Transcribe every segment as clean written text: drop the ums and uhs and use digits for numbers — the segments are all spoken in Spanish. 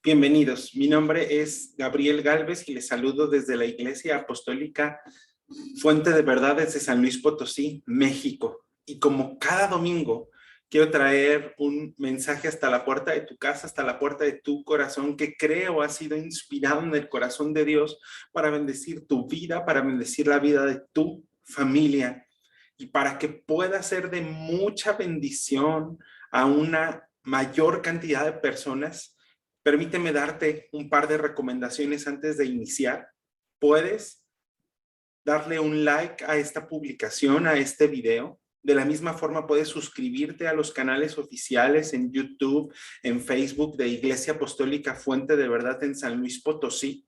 Bienvenidos, mi nombre es Gabriel Gálvez y les saludo desde la Iglesia Apostólica Fuente de Verdades de San Luis Potosí, México. Y como cada domingo, quiero traer un mensaje hasta la puerta de tu casa, hasta la puerta de tu corazón, que creo ha sido inspirado en el corazón de Dios para bendecir tu vida, para bendecir la vida de tu familia y para que pueda ser de mucha bendición a una mayor cantidad de personas. Permíteme darte un par de recomendaciones antes de iniciar. Puedes darle un like a esta publicación, a este video. De la misma forma puedes suscribirte a los canales oficiales en YouTube, en Facebook de Iglesia Apostólica Fuente de Verdad en San Luis Potosí.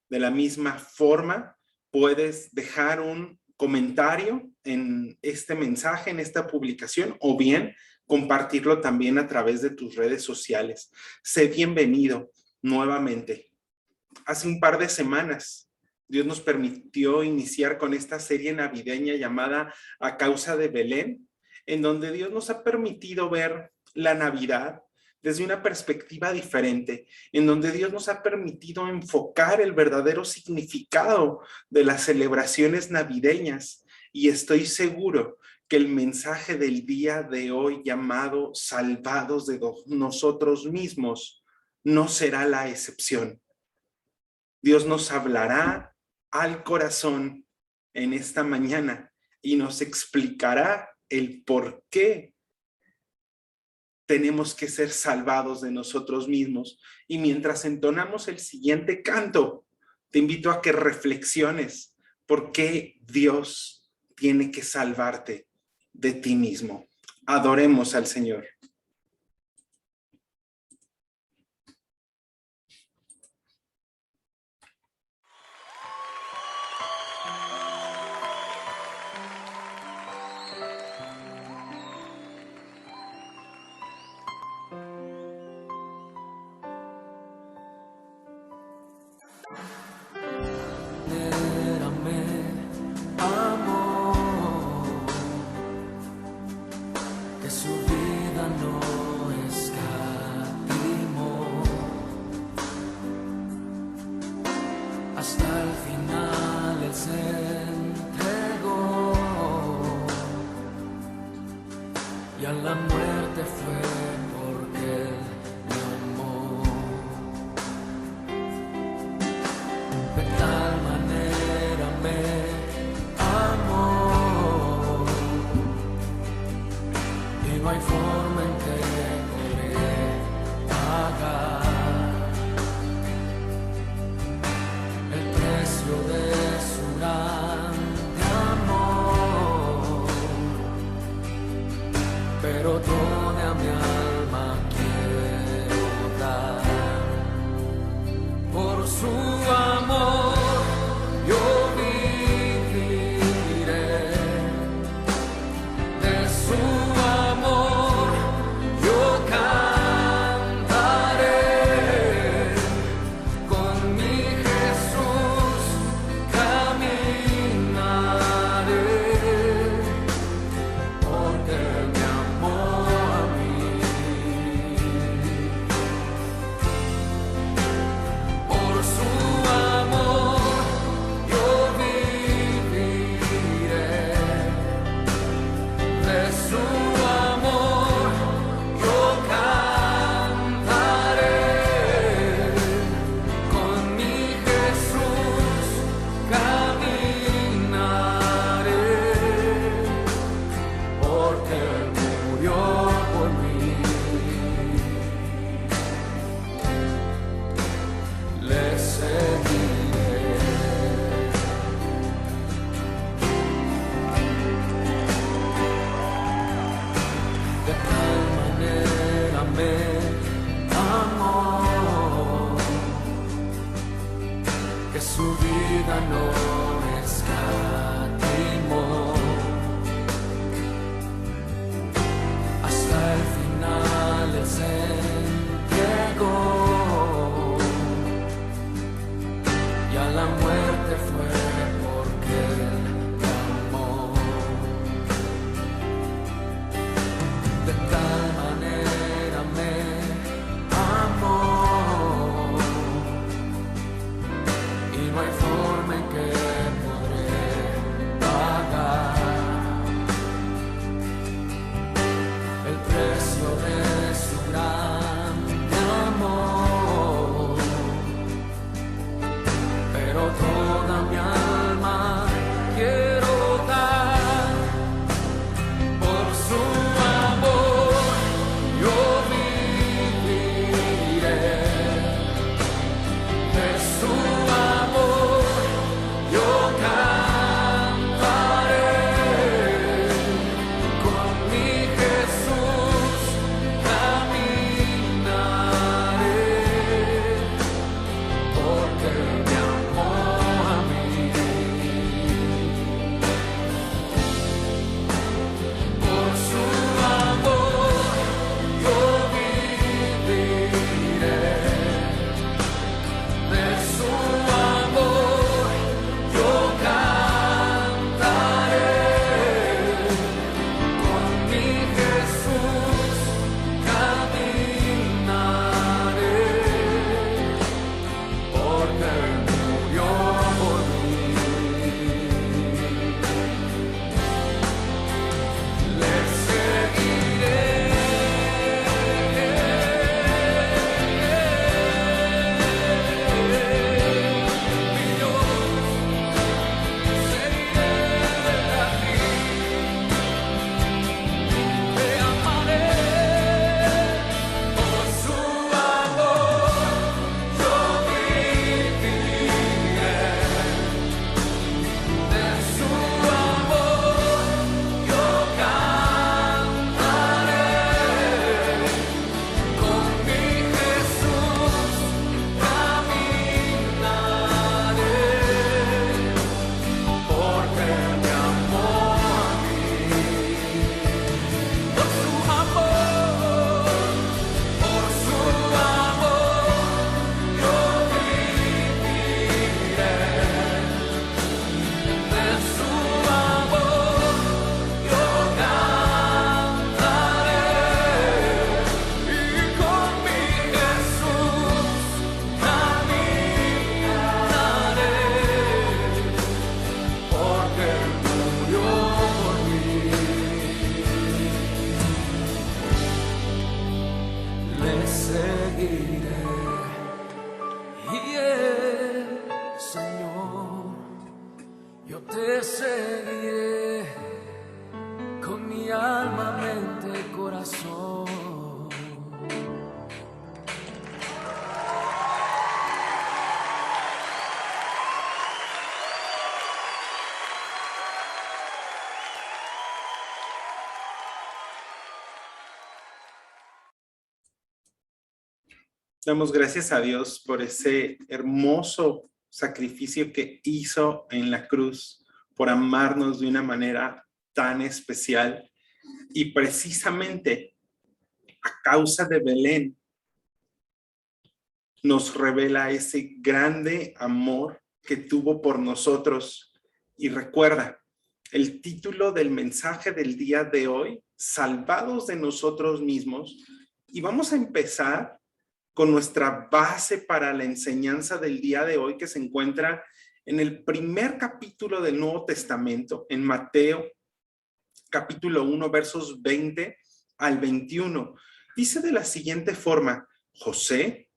De la misma forma puedes dejar un comentario en este mensaje, en esta publicación, o bien compartirlo también a través de tus redes sociales. Sé bienvenido nuevamente. Hace un par de semanas, Dios nos permitió iniciar con esta serie navideña llamada A Causa de Belén, en donde Dios nos ha permitido ver la Navidad desde una perspectiva diferente, en donde Dios nos ha permitido enfocar el verdadero significado de las celebraciones navideñas. Y estoy seguro que el mensaje del día de hoy llamado Salvados de nosotros mismos no será la excepción. Dios nos hablará al corazón en esta mañana y nos explicará el por qué tenemos que ser salvados de nosotros mismos. Y mientras entonamos el siguiente canto, te invito a que reflexiones por qué Dios tiene que salvarte de ti mismo. Adoremos al Señor. De tal manera me amó de su grande amor, pero toda mi alma quiero dar por su amor. Yo viviré de su amor, yo cantaré con mi Jesús, caminaré, porque me amó a mí. Por su amor yo viviré, de su amor yo cantaré, con mi Jesús caminaré, porque murió por mí. Le seguiré, mi Dios, seguiré a ti, te amaré. Por su amor yo viviré, de su amor yo cantaré, con mi Jesús caminaré, porque me amó a mí. Por su amor yo viviré, de su amor yo cantaré, y con mi Jesús caminaré, porque murió por mí. Le seguiré, y Señor, yo te seguiré con mi alma, mente, corazón. Damos gracias a Dios por ese hermoso sacrificio que hizo en la cruz, por amarnos de una manera tan especial. Y precisamente a causa de Belén nos revela ese grande amor que tuvo por nosotros. Y recuerda, el título del mensaje del día de hoy, salvados de nosotros mismos. Y vamos a empezar con nuestra base para la enseñanza del día de hoy, que se encuentra en el primer capítulo del Nuevo Testamento, en Mateo, capítulo 1, versos 20 al 21. Dice de la siguiente forma: José,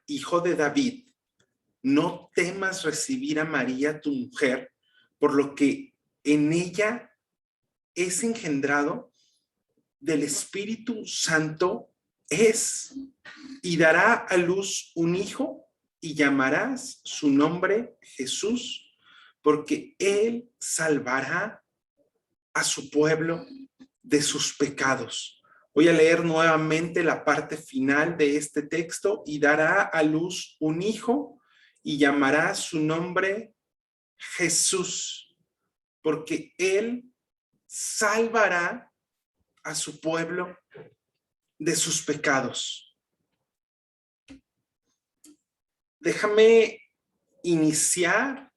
hijo de David, no temas recibir a María, tu mujer, por lo que en ella es engendrado del Espíritu Santo y dará a luz un hijo y llamarás su nombre Jesús, porque él salvará a su pueblo de sus pecados. Voy a leer nuevamente la parte final de este texto: y dará a luz un hijo y llamará su nombre Jesús, porque él salvará a su pueblo de sus pecados. Déjame iniciar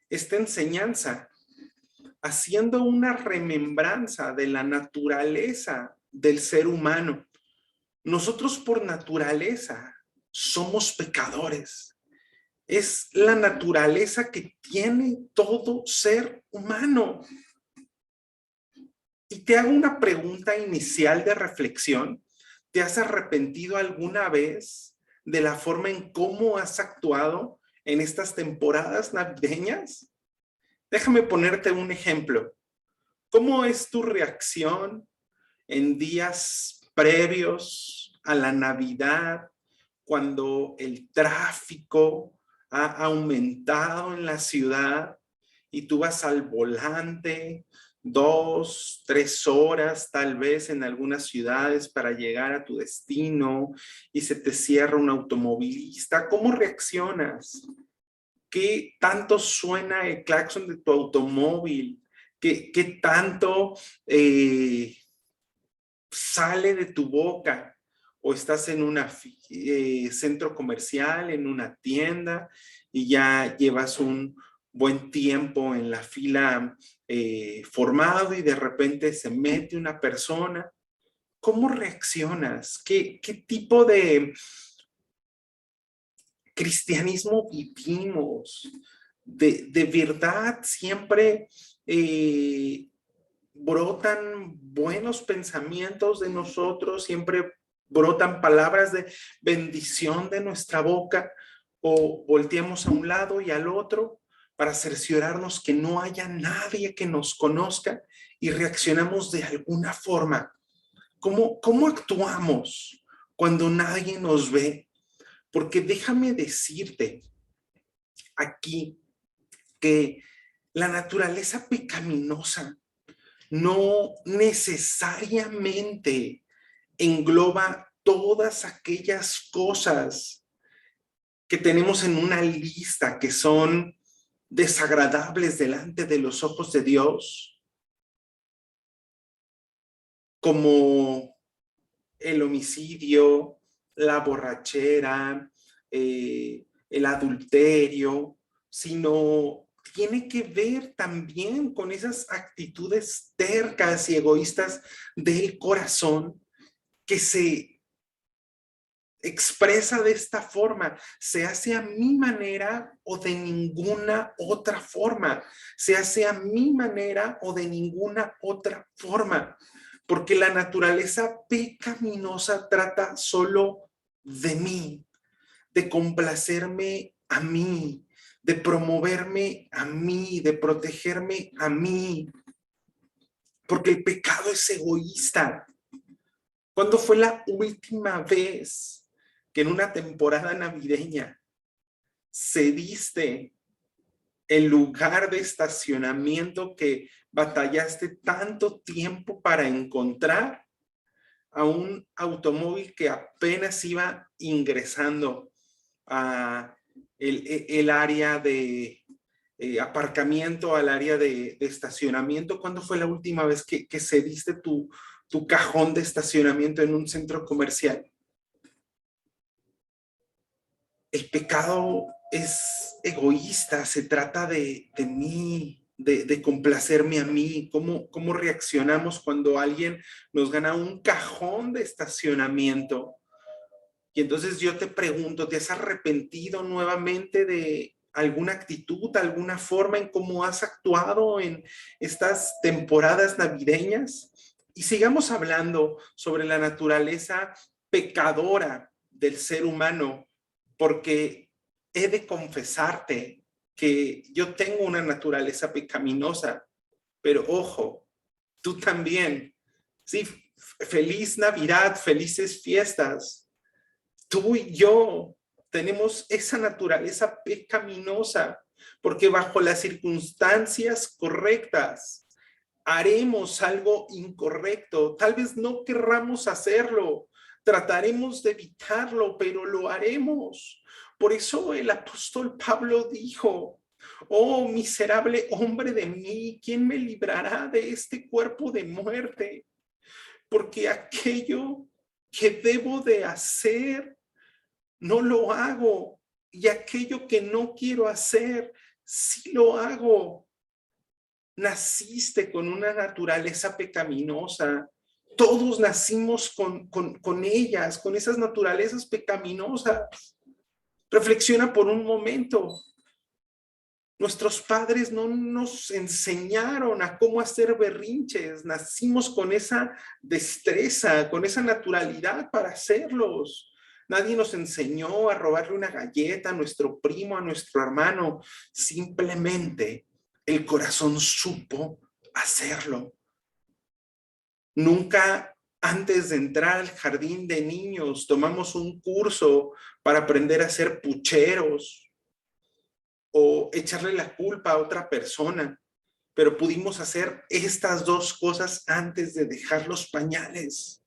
esta enseñanza haciendo una remembranza de la naturaleza del ser humano. Nosotros por naturaleza somos pecadores. Es la naturaleza que tiene todo ser humano. Y te hago una pregunta inicial de reflexión. ¿Te has arrepentido alguna vez de la forma en cómo has actuado en estas temporadas navideñas? Déjame ponerte un ejemplo. ¿Cómo es tu reacción en días previos a la Navidad, cuando el tráfico ha aumentado en la ciudad y tú vas al volante 2, 3 horas tal vez en algunas ciudades para llegar a tu destino y se te cierra un automovilista? ¿Cómo reaccionas? ¿Qué tanto suena el claxon de tu automóvil? ¿Qué tanto sale de tu boca? O estás en un centro comercial, en una tienda, y ya llevas un buen tiempo en la fila formado y de repente se mete una persona. ¿Cómo reaccionas? ¿Qué tipo de cristianismo vivimos? De verdad siempre brotan buenos pensamientos de nosotros, siempre brotan palabras de bendición de nuestra boca, o volteamos a un lado y al otro para cerciorarnos que no haya nadie que nos conozca y reaccionamos de alguna forma. ¿Cómo actuamos cuando nadie nos ve? Porque déjame decirte aquí que la naturaleza pecaminosa no necesariamente engloba todas aquellas cosas que tenemos en una lista que son desagradables delante de los ojos de Dios, como el homicidio, la borrachera, el adulterio, sino tiene que ver también con esas actitudes tercas y egoístas del corazón que se expresa de esta forma: se hace a mi manera o de ninguna otra forma, se hace a mi manera o de ninguna otra forma, porque la naturaleza pecaminosa trata solo de mí, de complacerme a mí, de promoverme a mí, de protegerme a mí, porque el pecado es egoísta. ¿Cuándo fue la última vez que en una temporada navideña cediste el lugar de estacionamiento que batallaste tanto tiempo para encontrar a un automóvil que apenas iba ingresando a el área de aparcamiento, al área de estacionamiento? ¿Cuándo fue la última vez que cediste tu cajón de estacionamiento en un centro comercial? El pecado es egoísta, se trata de mí, de complacerme a mí. ¿Cómo reaccionamos cuando alguien nos gana un cajón de estacionamiento? Y entonces yo te pregunto, ¿te has arrepentido nuevamente de alguna actitud, alguna forma en cómo has actuado en estas temporadas navideñas? Y sigamos hablando sobre la naturaleza pecadora del ser humano, porque he de confesarte que yo tengo una naturaleza pecaminosa, pero ojo, tú también. Sí, feliz Navidad, felices fiestas. Tú y yo tenemos esa naturaleza pecaminosa, porque bajo las circunstancias correctas haremos algo incorrecto. Tal vez no querramos hacerlo, trataremos de evitarlo, pero lo haremos. Por eso el apóstol Pablo dijo: oh, miserable hombre de mí, ¿quién me librará de este cuerpo de muerte? Porque aquello que debo de hacer no lo hago, y aquello que no quiero hacer sí lo hago. Naciste con una naturaleza pecaminosa. Todos nacimos con ellas, con esas naturalezas pecaminosas. Reflexiona por un momento. Nuestros padres no nos enseñaron a cómo hacer berrinches. Nacimos con esa destreza, con esa naturalidad para hacerlos. Nadie nos enseñó a robarle una galleta a nuestro primo, a nuestro hermano. Simplemente el corazón supo hacerlo. Nunca antes de entrar al jardín de niños tomamos un curso para aprender a ser pucheros o echarle la culpa a otra persona, pero pudimos hacer estas dos cosas antes de dejar los pañales,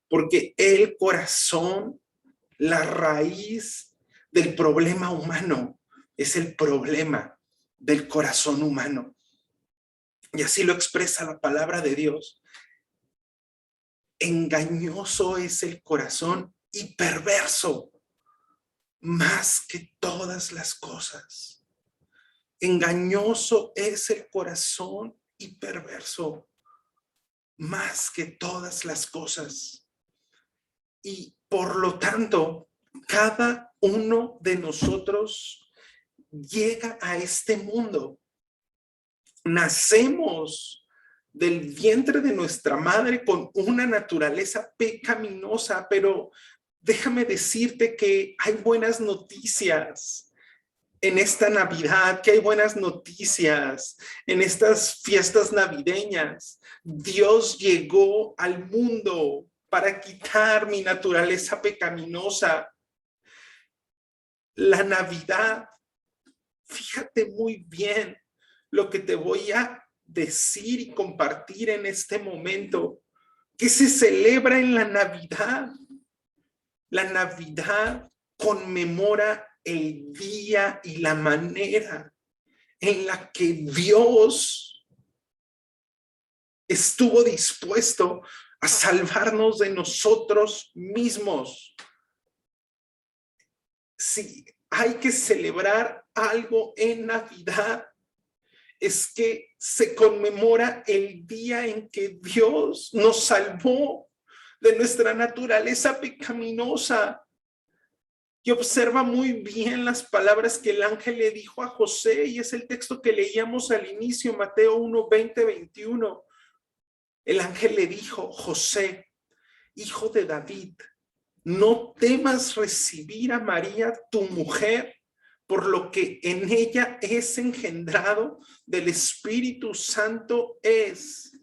porque el corazón, la raíz del problema humano, es el problema del corazón humano. Y así lo expresa la palabra de Dios. Engañoso es el corazón y perverso más que todas las cosas. Engañoso es el corazón y perverso más que todas las cosas. Y por lo tanto, cada uno de nosotros llega a este mundo. Nacemos del vientre de nuestra madre con una naturaleza pecaminosa, pero déjame decirte que hay buenas noticias en esta Navidad, que hay buenas noticias en estas fiestas navideñas. Dios llegó al mundo para quitar mi naturaleza pecaminosa. La Navidad, fíjate muy bien lo que te voy a decir y compartir en este momento, que se celebra en la Navidad. La Navidad conmemora el día y la manera en la que Dios estuvo dispuesto a salvarnos de nosotros mismos. Si hay que celebrar algo en Navidad, es que se conmemora el día en que Dios nos salvó de nuestra naturaleza pecaminosa. Y observa muy bien las palabras que el ángel le dijo a José, y es el texto que leíamos al inicio, Mateo 1, 20, 21. El ángel le dijo: José, hijo de David, no temas recibir a María, tu mujer, por lo que en ella es engendrado del Espíritu Santo es.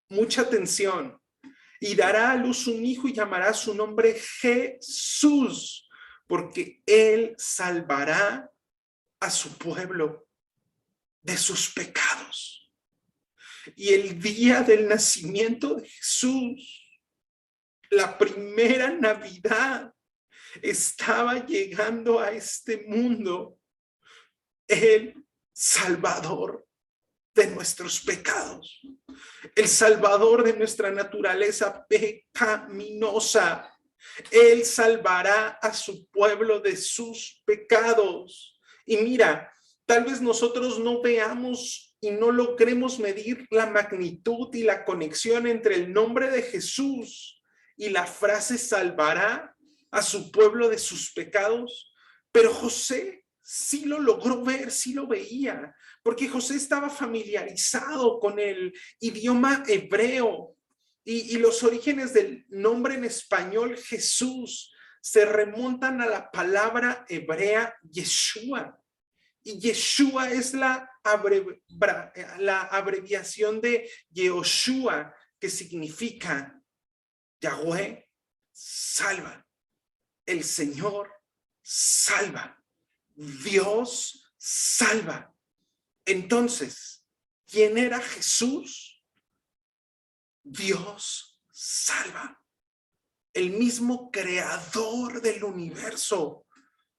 Mucha atención. Y dará a luz un hijo y llamará su nombre Jesús, porque él salvará a su pueblo de sus pecados. Y el día del nacimiento de Jesús, la primera Navidad, estaba llegando a este mundo el Salvador de nuestros pecados, el Salvador de nuestra naturaleza pecaminosa. Él salvará a su pueblo de sus pecados. Y mira, tal vez nosotros no veamos y no logremos medir la magnitud y la conexión entre el nombre de Jesús y la frase salvará a su pueblo de sus pecados, pero José sí lo logró ver, sí lo veía, porque José estaba familiarizado con el idioma hebreo y los orígenes del nombre en español Jesús se remontan a la palabra hebrea Yeshua, y Yeshua es la abreviación de Yehoshua, que significa Yahweh salva. El Señor salva. Dios salva. Entonces, ¿quién era Jesús? Dios salva. El mismo creador del universo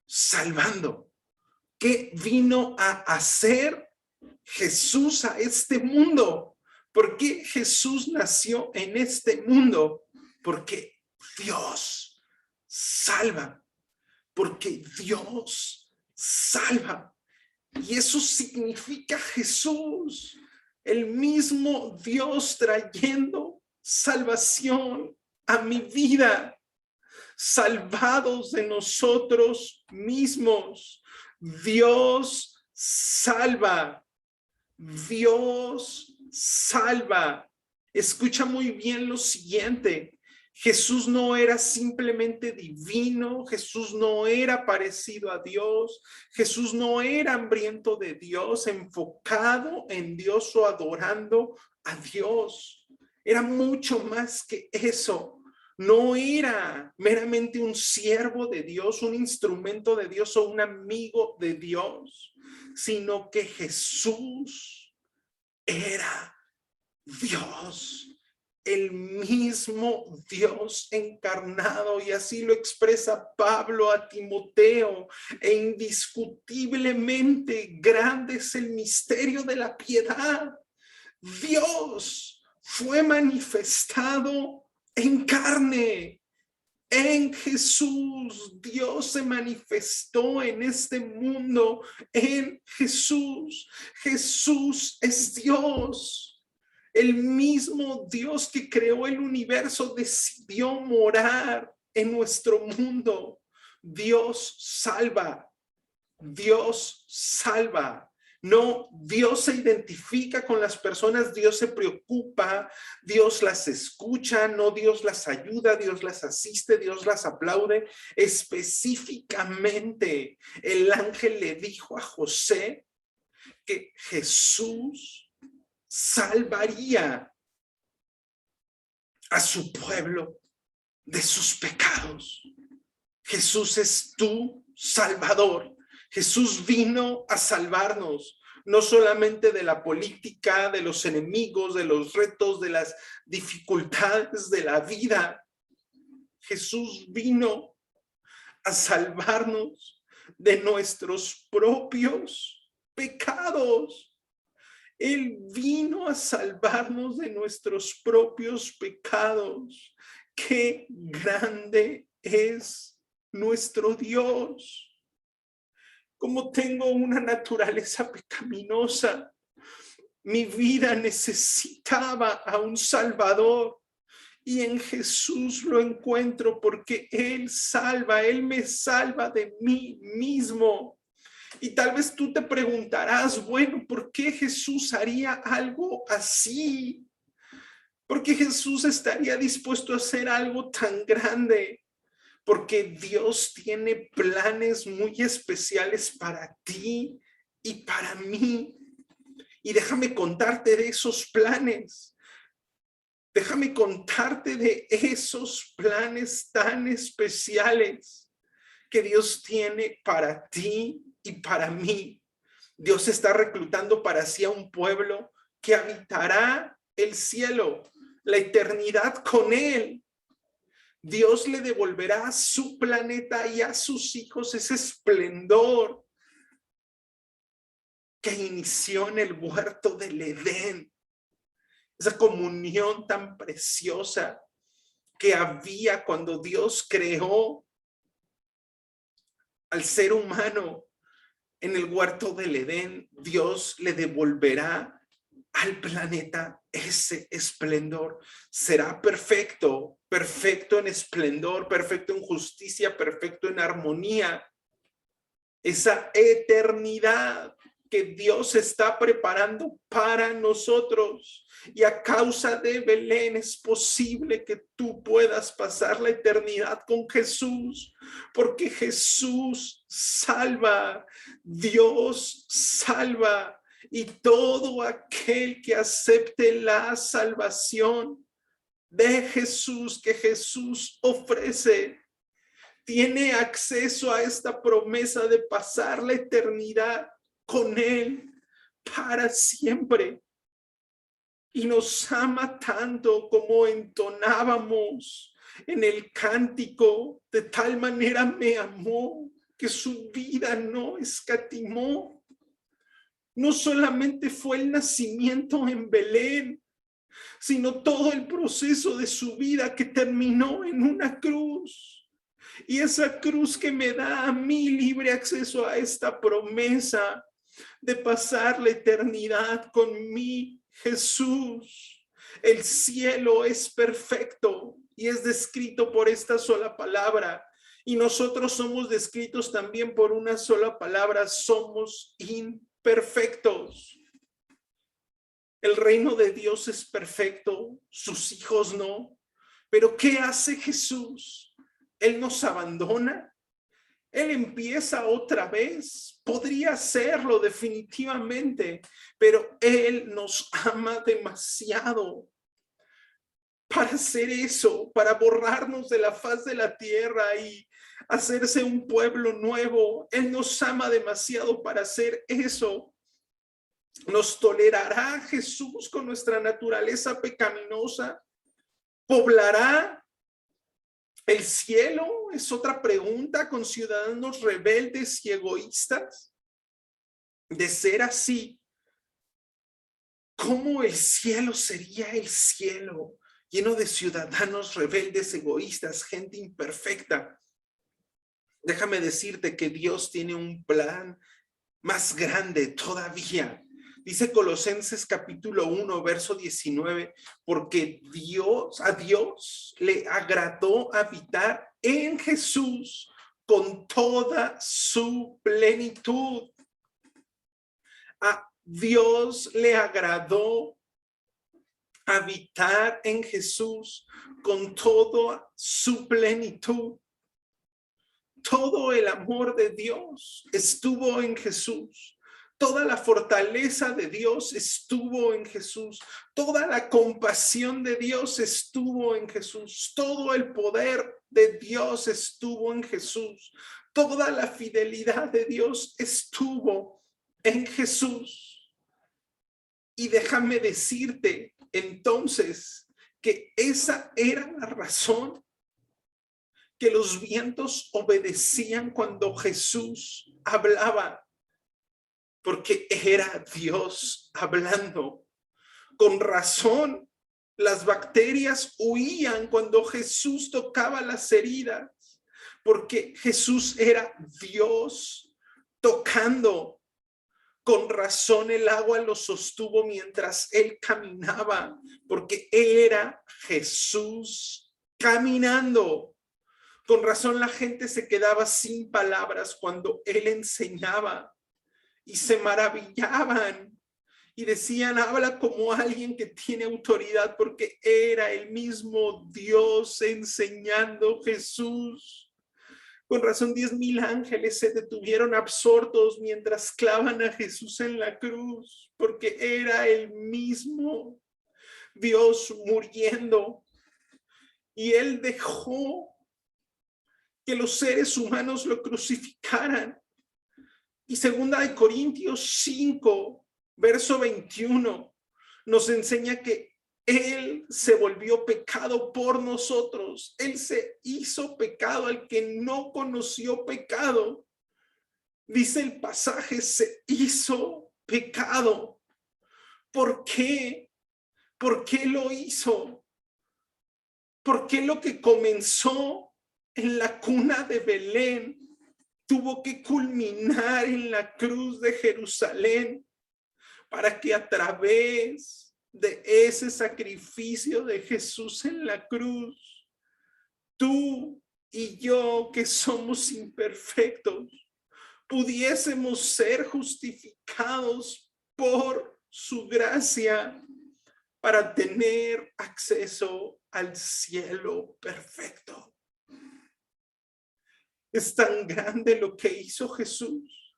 salvando. ¿Qué vino a hacer Jesús a este mundo? ¿Por qué Jesús nació en este mundo? Porque Dios salva, porque Dios salva. Y eso significa Jesús, el mismo Dios trayendo salvación a mi vida, salvados de nosotros mismos. Dios salva. Dios salva. Escucha muy bien lo siguiente. Jesús no era simplemente divino, Jesús no era parecido a Dios, Jesús no era hambriento de Dios, enfocado en Dios o adorando a Dios. Era mucho más que eso. No era meramente un siervo de Dios, un instrumento de Dios o un amigo de Dios, sino que Jesús era Dios, el mismo Dios encarnado, y así lo expresa Pablo a Timoteo, e indiscutiblemente grande es el misterio de la piedad. Dios fue manifestado en carne. En Jesús, Dios se manifestó en este mundo, en Jesús. Jesús es Dios. El mismo Dios que creó el universo decidió morar en nuestro mundo. Dios salva. Dios salva. No, Dios se identifica con las personas, Dios se preocupa, Dios las escucha, no, Dios las ayuda, Dios las asiste, Dios las aplaude. Específicamente, el ángel le dijo a José que Jesús salvaría a su pueblo de sus pecados. Jesús es tu Salvador. Jesús vino a salvarnos, no solamente de la política, de los enemigos, de los retos, de las dificultades de la vida. Jesús vino a salvarnos de nuestros propios pecados. Él vino a salvarnos de nuestros propios pecados. ¡Qué grande es nuestro Dios! Como tengo una naturaleza pecaminosa, mi vida necesitaba a un Salvador, y en Jesús lo encuentro porque Él salva, Él me salva de mí mismo. Y tal vez tú te preguntarás, bueno, ¿por qué Jesús haría algo así? ¿Por qué Jesús estaría dispuesto a hacer algo tan grande? Porque Dios tiene planes muy especiales para ti y para mí. Y déjame contarte de esos planes. Déjame contarte de esos planes tan especiales que Dios tiene para ti y para mí. Dios está reclutando para sí a un pueblo que habitará el cielo, la eternidad con Él. Dios le devolverá a su planeta y a sus hijos ese esplendor que inició en el huerto del Edén. Esa comunión tan preciosa que había cuando Dios creó al ser humano en el huerto del Edén. Dios le devolverá al planeta ese esplendor. Será perfecto, perfecto en esplendor, perfecto en justicia, perfecto en armonía. Esa eternidad que Dios está preparando para nosotros. Y a causa de Belén es posible que tú puedas pasar la eternidad con Jesús, porque Jesús salva, Dios salva, y todo aquel que acepte la salvación de Jesús, que Jesús ofrece, tiene acceso a esta promesa de pasar la eternidad con Él para siempre. Y nos ama tanto, como entonábamos en el cántico: de tal manera me amó que su vida no escatimó. No solamente fue el nacimiento en Belén, sino todo el proceso de su vida que terminó en una cruz. Y esa cruz que me da a mí libre acceso a esta promesa de pasar la eternidad con mi Jesús. El cielo es perfecto y es descrito por esta sola palabra. Y nosotros somos descritos también por una sola palabra: somos imperfectos. perfectos. El reino de Dios es perfecto, sus hijos no. Pero ¿qué hace Jesús? Él nos abandona. Él empieza otra vez. Podría hacerlo definitivamente, pero Él nos ama demasiado para hacer eso, para borrarnos de la faz de la tierra y hacerse un pueblo nuevo. Él nos ama demasiado para hacer eso. ¿Nos tolerará Jesús con nuestra naturaleza pecaminosa? ¿Poblará el cielo? Es otra pregunta, con ciudadanos rebeldes y egoístas. De ser así, ¿cómo el cielo sería el cielo? Lleno de ciudadanos rebeldes, egoístas, gente imperfecta. Déjame decirte que Dios tiene un plan más grande todavía. Dice Colosenses capítulo 1, verso 19, porque a Dios le agradó habitar en Jesús con toda su plenitud. A Dios le agradó habitar en Jesús con toda su plenitud. Todo el amor de Dios estuvo en Jesús. Toda la fortaleza de Dios estuvo en Jesús. Toda la compasión de Dios estuvo en Jesús. Todo el poder de Dios estuvo en Jesús. Toda la fidelidad de Dios estuvo en Jesús. Y déjame decirte entonces que esa era la razón que los vientos obedecían cuando Jesús hablaba, porque era Dios hablando. Con razón, las bacterias huían cuando Jesús tocaba las heridas, porque Jesús era Dios tocando. Con razón el agua lo sostuvo mientras él caminaba, porque era Jesús caminando. Con razón la gente se quedaba sin palabras cuando él enseñaba y se maravillaban y decían, habla como alguien que tiene autoridad, porque era el mismo Dios enseñando Jesús. Con razón 10,000 ángeles se detuvieron absortos mientras clavan a Jesús en la cruz, porque era el mismo Dios muriendo. Y él dejó que los seres humanos lo crucificaran. Y 2 Corintios 5, verso 21, nos enseña que Él se volvió pecado por nosotros. Él se hizo pecado al que no conoció pecado. Dice el pasaje, se hizo pecado. ¿Por qué? ¿Por qué lo hizo? ¿Por qué lo que comenzó en la cuna de Belén tuvo que culminar en la cruz de Jerusalén, para que a través de ese sacrificio de Jesús en la cruz, tú y yo, que somos imperfectos, pudiésemos ser justificados por su gracia para tener acceso al cielo perfecto? Es tan grande lo que hizo Jesús.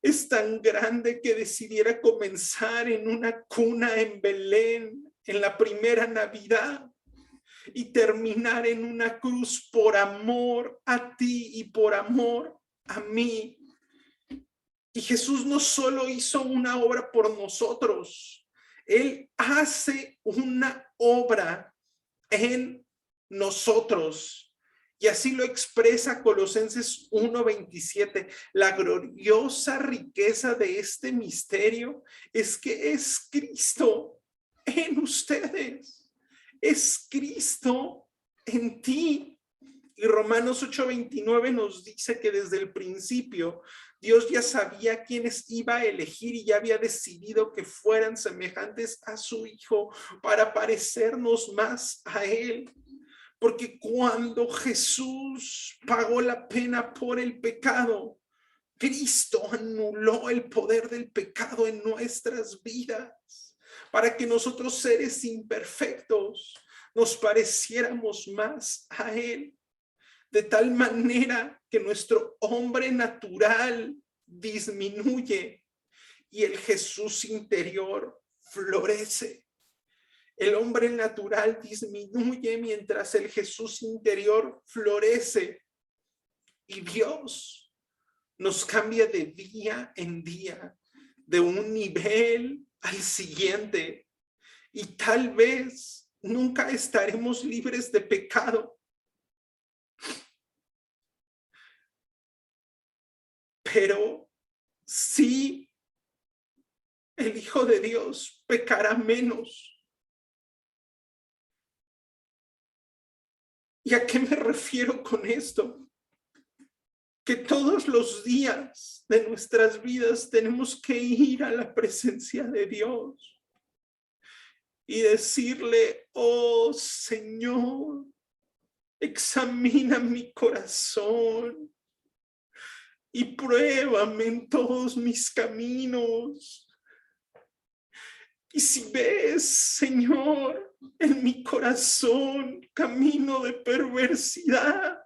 Es tan grande que decidiera comenzar en una cuna en Belén, en la primera Navidad, y terminar en una cruz por amor a ti y por amor a mí. Y Jesús no solo hizo una obra por nosotros, Él hace una obra en nosotros. Y así lo expresa Colosenses 1:27. La gloriosa riqueza de este misterio es que es Cristo en ustedes. Es Cristo en ti. Y Romanos 8:29 nos dice que desde el principio Dios ya sabía quiénes iba a elegir y ya había decidido que fueran semejantes a su Hijo para parecernos más a Él. Porque cuando Jesús pagó la pena por el pecado, Cristo anuló el poder del pecado en nuestras vidas para que nosotros, seres imperfectos, nos pareciéramos más a Él, de tal manera que nuestro hombre natural disminuye y el Jesús interior florece. El hombre natural disminuye mientras el Jesús interior florece. Y Dios nos cambia de día en día, de un nivel al siguiente. Y tal vez nunca estaremos libres de pecado. Pero sí, el Hijo de Dios pecará menos. ¿Y a qué me refiero con esto? Que todos los días de nuestras vidas tenemos que ir a la presencia de Dios y decirle: oh Señor, examina mi corazón y pruébame en todos mis caminos. Y si ves, Señor, en mi corazón camino de perversidad,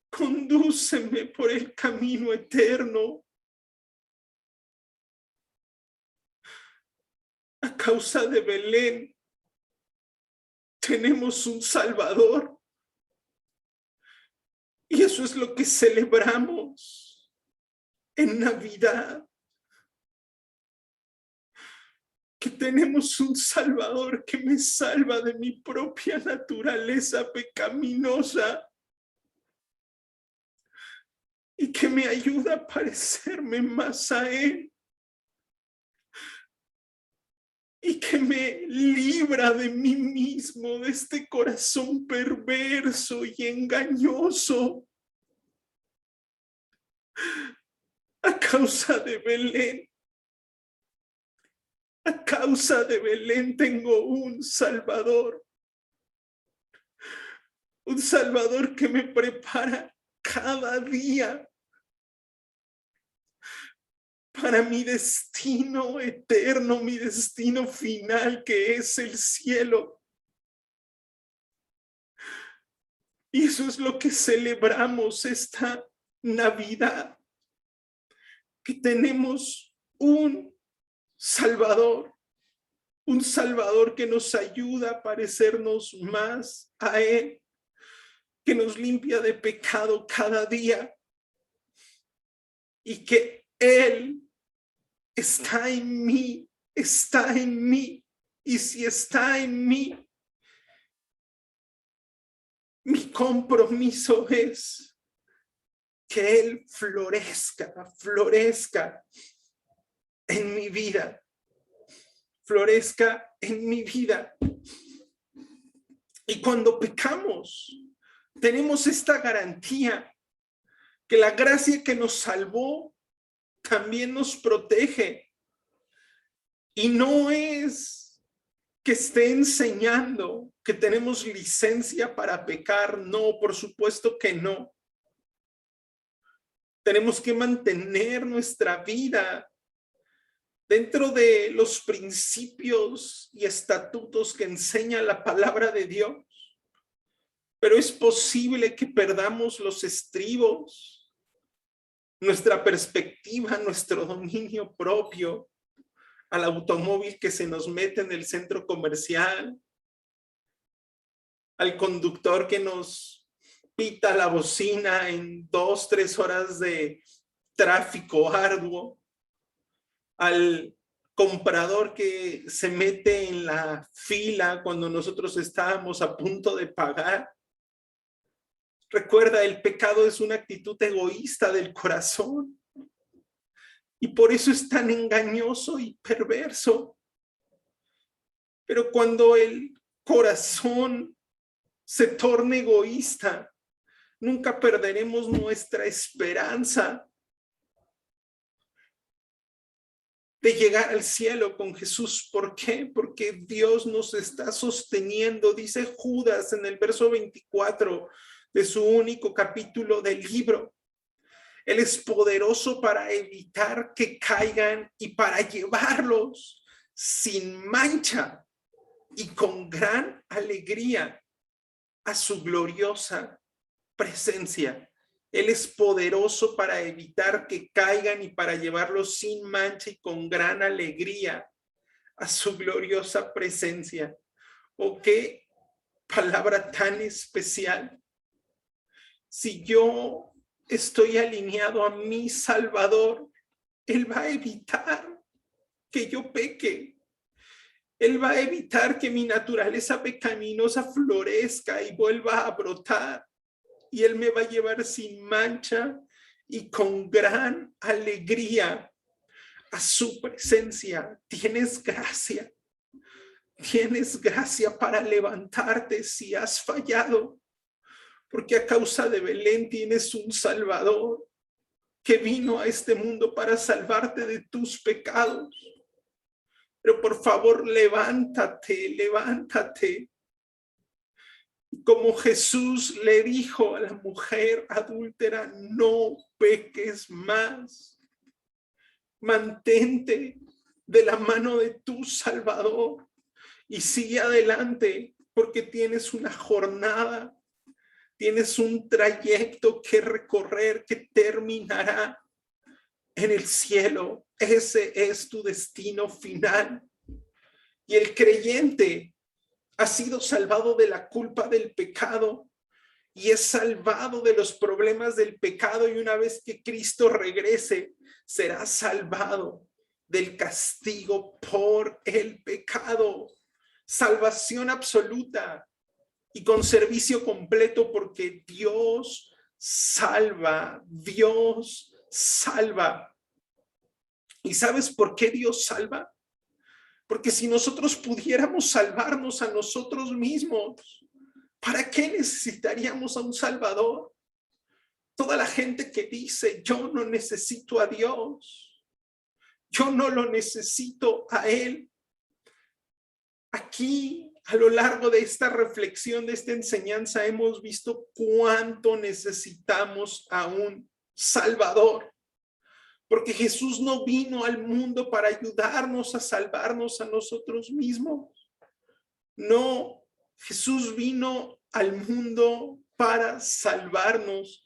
condúceme por el camino eterno. A causa de Belén, tenemos un Salvador. Y eso es lo que celebramos en Navidad. Que tenemos un Salvador que me salva de mi propia naturaleza pecaminosa y que me ayuda a parecerme más a Él y que me libra de mí mismo, de este corazón perverso y engañoso. A causa de Belén, a causa de Belén tengo un Salvador que me prepara cada día para mi destino eterno, mi destino final, que es el cielo. Y eso es lo que celebramos esta Navidad, que tenemos un Salvador que nos ayuda a parecernos más a Él, que nos limpia de pecado cada día y que Él está en mí, y si está en mí, mi compromiso es que Él florezca en mi vida, florezca en mi vida. Y cuando pecamos, tenemos esta garantía que la gracia que nos salvó también nos protege. Y no es que esté enseñando que tenemos licencia para pecar. No, por supuesto que no. Tenemos que mantener nuestra vida dentro de los principios y estatutos que enseña la palabra de Dios. Pero es posible que perdamos los estribos, nuestra perspectiva, nuestro dominio propio, al automóvil que se nos mete en el centro comercial, al conductor que nos pita la bocina en 2-3 horas de tráfico arduo, al comprador que se mete en la fila cuando nosotros estábamos a punto de pagar. Recuerda, el pecado es una actitud egoísta del corazón y por eso es tan engañoso y perverso. Pero cuando el corazón se torne egoísta, nunca perderemos nuestra esperanza de llegar al cielo con Jesús. ¿Por qué? Porque Dios nos está sosteniendo. Dice Judas en el verso 24 de su único capítulo del libro: Él es poderoso para evitar que caigan y para llevarlos sin mancha y con gran alegría a su gloriosa presencia. Él es poderoso para evitar que caigan y para llevarlos sin mancha y con gran alegría a su gloriosa presencia. Oh, qué palabra tan especial. Si yo estoy alineado a mi Salvador, Él va a evitar que yo peque. Él va a evitar que mi naturaleza pecaminosa florezca y vuelva a brotar. Y Él me va a llevar sin mancha y con gran alegría a su presencia. Tienes gracia. Tienes gracia para levantarte si has fallado. Porque a causa de Belén tienes un Salvador que vino a este mundo para salvarte de tus pecados. Pero por favor, levántate, levántate. Como Jesús le dijo a la mujer adúltera, no peques más. Mantente de la mano de tu Salvador y sigue adelante porque tienes una jornada, tienes un trayecto que recorrer que terminará en el cielo. Ese es tu destino final. Y el creyente ha sido salvado de la culpa del pecado y es salvado de los problemas del pecado, y una vez que Cristo regrese, será salvado del castigo por el pecado. Salvación absoluta y con servicio completo, porque Dios salva, Dios salva. ¿Y sabes por qué Dios salva? Porque si nosotros pudiéramos salvarnos a nosotros mismos, ¿para qué necesitaríamos a un Salvador? Toda la gente que dice, yo no necesito a Dios, yo no lo necesito a Él. Aquí, a lo largo de esta reflexión, de esta enseñanza, hemos visto cuánto necesitamos a un Salvador. Porque Jesús no vino al mundo para ayudarnos a salvarnos a nosotros mismos. No, Jesús vino al mundo para salvarnos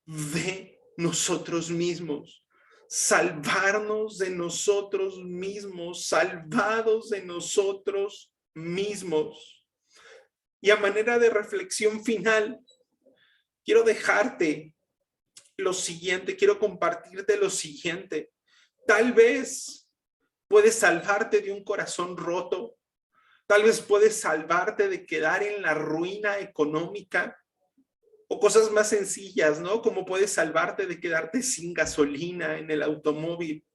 de nosotros mismos. Salvarnos de nosotros mismos, salvados de nosotros mismos. Y a manera de reflexión final, quiero dejarte lo siguiente, quiero compartirte lo siguiente. Tal vez puedes salvarte de un corazón roto, tal vez puedes salvarte de quedar en la ruina económica, o cosas más sencillas, ¿no? Como puedes salvarte de quedarte sin gasolina en el automóvil.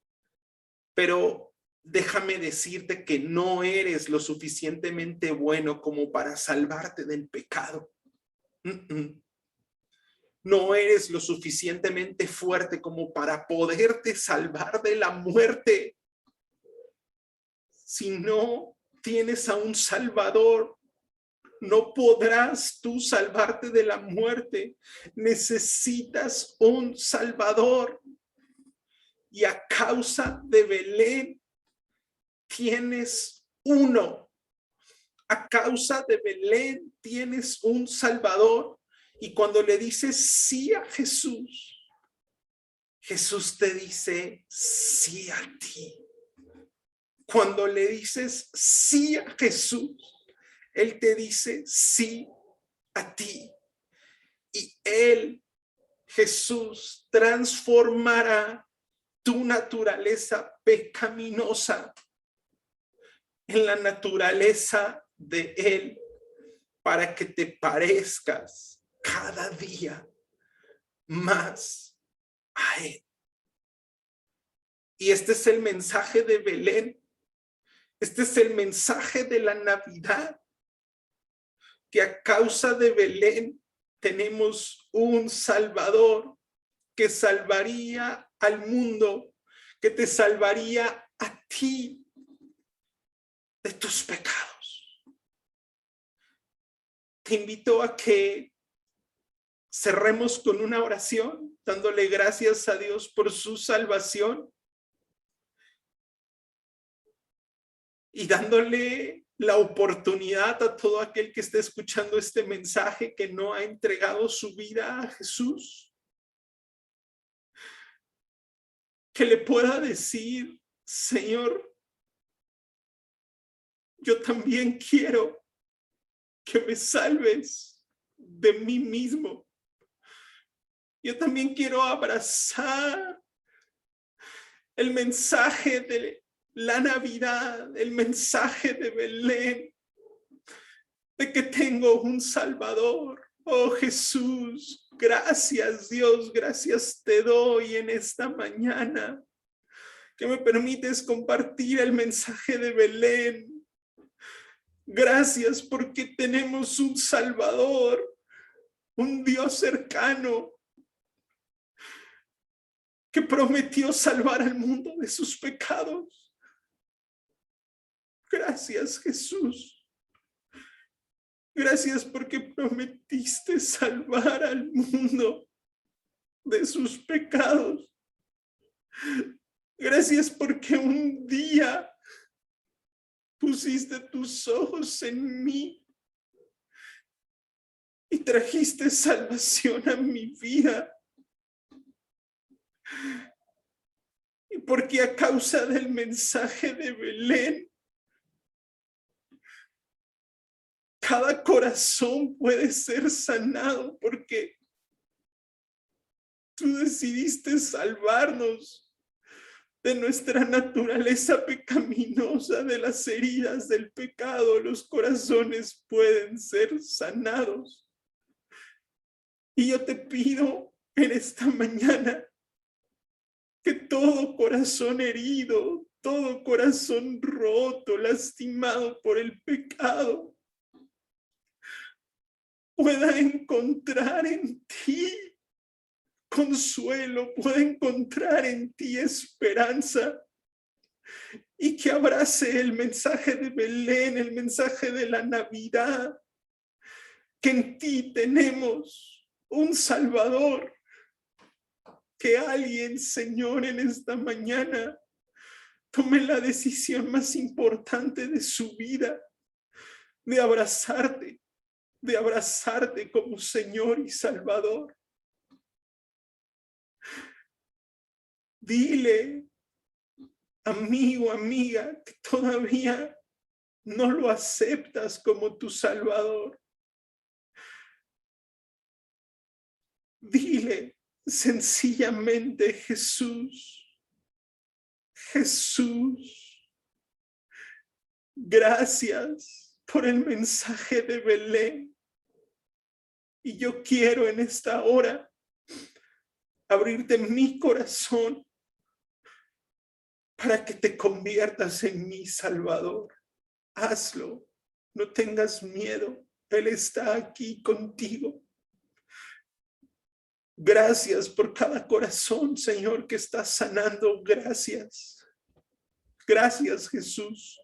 Pero déjame decirte que no eres lo suficientemente bueno como para salvarte del pecado. No eres lo suficientemente fuerte como para poderte salvar de la muerte. Si no tienes a un Salvador, no podrás tú salvarte de la muerte. Necesitas un Salvador. Y a causa de Belén, tienes uno. A causa de Belén, tienes un Salvador. Y cuando le dices sí a Jesús, Jesús te dice sí a ti. Cuando le dices sí a Jesús, Él te dice sí a ti. Y Él, Jesús, transformará tu naturaleza pecaminosa en la naturaleza de Él, para que te parezcas cada día más a Él. Y este es el mensaje de Belén. Este es el mensaje de la Navidad, que a causa de Belén tenemos un Salvador que salvaría al mundo, que te salvaría a ti de tus pecados. Te invito a que cerremos con una oración. dándole gracias a Dios por su salvación y dándole la oportunidad a todo aquel que esté escuchando este mensaje que no ha entregado su vida a Jesús, que le pueda decir: Señor, yo también quiero que me salves de mí mismo. Yo también quiero abrazar el mensaje de la Navidad, el mensaje de Belén, de que tengo un Salvador. Oh Jesús, gracias Dios, gracias te doy en esta mañana, que me permites compartir el mensaje de Belén. Gracias porque tenemos un Salvador, un Dios cercano, que prometió salvar al mundo de sus pecados. Gracias, Jesús. Gracias porque prometiste salvar al mundo de sus pecados. Gracias porque un día pusiste tus ojos en mí y trajiste salvación a mi vida. Y porque a causa del mensaje de Belén, cada corazón puede ser sanado, porque tú decidiste salvarnos de nuestra naturaleza pecaminosa, de las heridas del pecado. Los corazones pueden ser sanados. Y yo te pido en esta mañana que todo corazón herido, todo corazón roto, lastimado por el pecado, pueda encontrar en ti consuelo, pueda encontrar en ti esperanza, y que abrace el mensaje de Belén, el mensaje de la Navidad, que en ti tenemos un Salvador. Que alguien, Señor, en esta mañana tome la decisión más importante de su vida, de abrazarte como Señor y Salvador. Dile, amigo, amiga, que todavía no lo aceptas como tu Salvador. Dile sencillamente: Jesús, Jesús, gracias por el mensaje de Belén. Y yo quiero en esta hora abrirte mi corazón para que te conviertas en mi Salvador. Hazlo, no tengas miedo, Él está aquí contigo. Gracias por cada corazón, Señor, que está sanando. Gracias. Gracias, Jesús.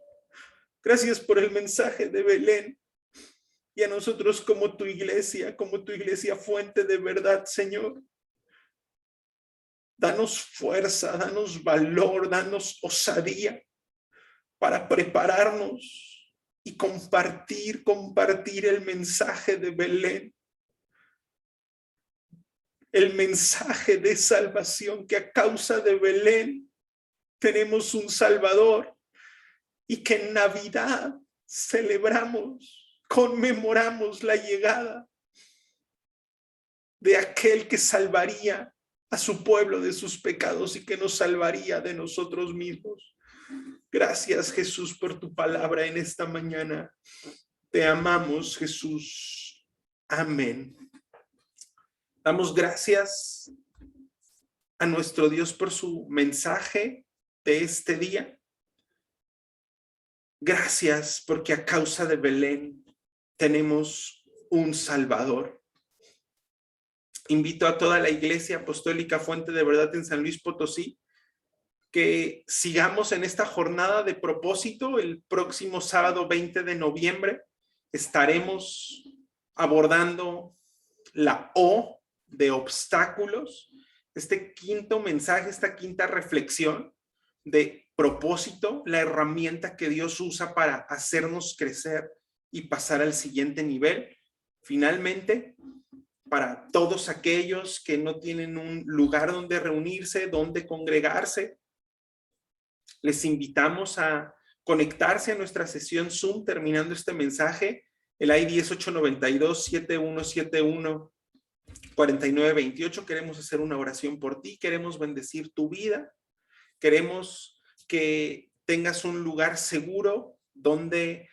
Gracias por el mensaje de Belén. Y a nosotros como tu iglesia fuente de verdad, Señor. Danos fuerza, danos valor, danos osadía para prepararnos y compartir el mensaje de Belén. El mensaje de salvación, que a causa de Belén tenemos un Salvador, y que en Navidad celebramos, conmemoramos la llegada de aquel que salvaría a su pueblo de sus pecados y que nos salvaría de nosotros mismos. Gracias, Jesús, por tu palabra en esta mañana. Te amamos, Jesús. Amén. Damos gracias a nuestro Dios por su mensaje de este día. Gracias porque a causa de Belén tenemos un Salvador. Invito a toda la Iglesia Apostólica Fuente de Verdad en San Luis Potosí que sigamos en esta jornada de propósito. El próximo sábado 20 de noviembre estaremos abordando la O de obstáculos, este quinto mensaje, esta quinta reflexión de propósito, la herramienta que Dios usa para hacernos crecer y pasar al siguiente nivel. Finalmente, para todos aquellos que no tienen un lugar donde reunirse, donde congregarse, les invitamos a conectarse a nuestra sesión Zoom terminando este mensaje. El ID es 892-7171-4928. Queremos hacer una oración por ti, queremos bendecir tu vida, queremos que tengas un lugar seguro donde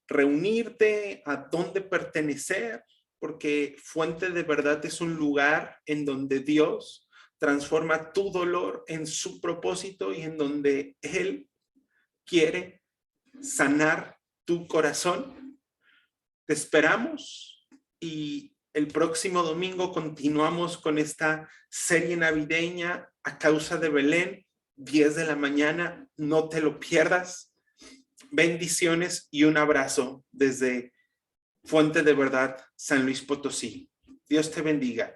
reunirte, a donde pertenecer, porque Fuente de Verdad es un lugar en donde Dios transforma tu dolor en su propósito y en donde Él quiere sanar tu corazón. Te esperamos y el próximo domingo continuamos con esta serie navideña A Causa de Belén, 10 de la mañana. No te lo pierdas. Bendiciones y un abrazo desde Fuente de Verdad, San Luis Potosí. Dios te bendiga.